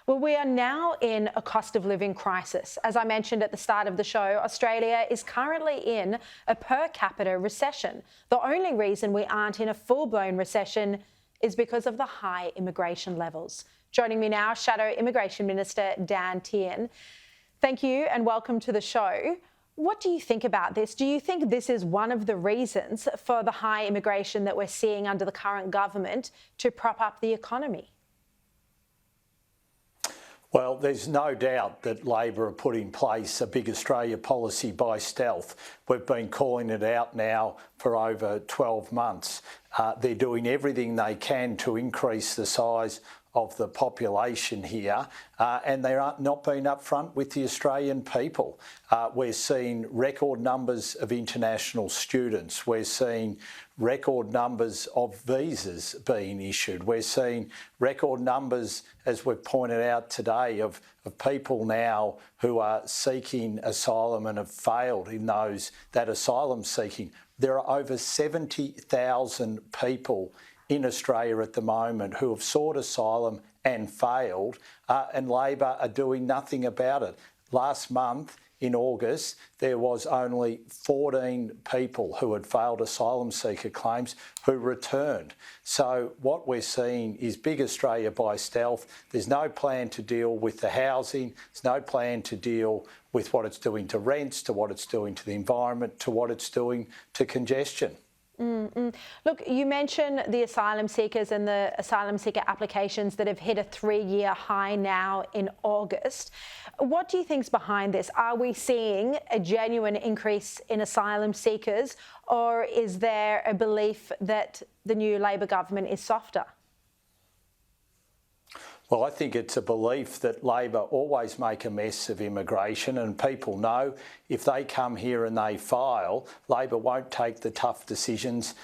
Well, we are now in a cost of living crisis. As I mentioned at the start of the show, Australia is currently in a per capita recession. The only reason we aren't in a full-blown recession is because of the high immigration levels. Joining me now, Shadow Immigration Minister Dan Tehan. Thank you and welcome to the show. What do you think about this? Do you think this is one of the reasons for the high immigration that we're seeing under the current government to prop up the economy? Well, there's no doubt that Labor have put in place a Big Australia policy by stealth. We've been calling it out now for over 12 months. They're doing everything they can to increase the size of the population here, and they're not being upfront with the Australian people. We're seeing record numbers of international students. We're seeing record numbers of visas being issued. We're seeing record numbers, as we've pointed out today, of people now who are seeking asylum and have failed in that asylum seeking. There are over 70,000 people in Australia at the moment who have sought asylum and failed, and Labor are doing nothing about it. Last month, in August, there was only 14 people who had failed asylum seeker claims who returned. So what we're seeing is Big Australia by stealth. There's no plan to deal with the housing. There's no plan to deal with what it's doing to rents, to what it's doing to the environment, to what it's doing to congestion. Look, you mentioned the asylum seekers and the asylum seeker applications that have hit a 3-year high now in August. What do you think's behind this? Are we seeing a genuine increase in asylum seekers, or is there a belief that the new Labor government is softer? Well, I think it's a belief that Labor always make a mess of immigration, and people know if they come here and they file, Labor won't take the tough decisions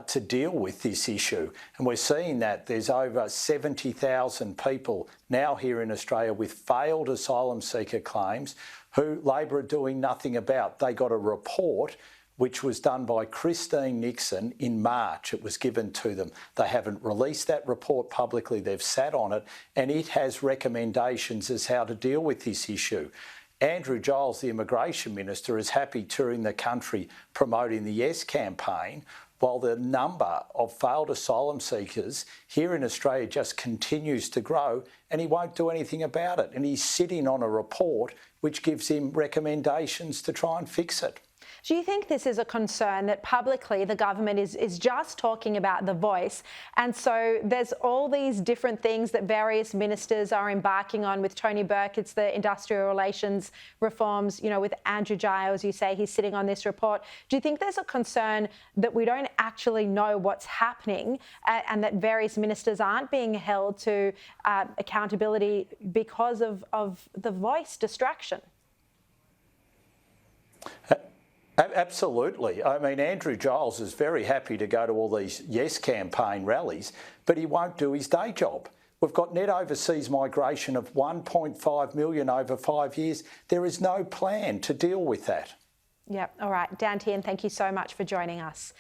to deal with this issue. And we're seeing that there's over 70,000 people now here in Australia with failed asylum seeker claims who Labor are doing nothing about. They got a report which was done by Christine Nixon in March. It was given to them. They haven't released that report publicly. They've sat on it, and it has recommendations as how to deal with this issue. Andrew Giles, the Immigration Minister, is happy touring the country promoting the Yes campaign, while the number of failed asylum seekers here in Australia just continues to grow, and he won't do anything about it. And he's sitting on a report which gives him recommendations to try and fix it. Do you think this is a concern that publicly the government is just talking about the voice, and so there's all these different things that various ministers are embarking on? With Tony Burke, it's the industrial relations reforms, with Andrew Giles, you say he's sitting on this report. Do you think there's a concern that we don't actually know what's happening and that various ministers aren't being held to accountability because of the voice distraction? Absolutely. I mean, Andrew Giles is very happy to go to all these Yes campaign rallies, but he won't do his day job. We've got net overseas migration of 1.5 million over 5 years. There is no plan to deal with that. Yep. All right. Dan Tehan, thank you so much for joining us.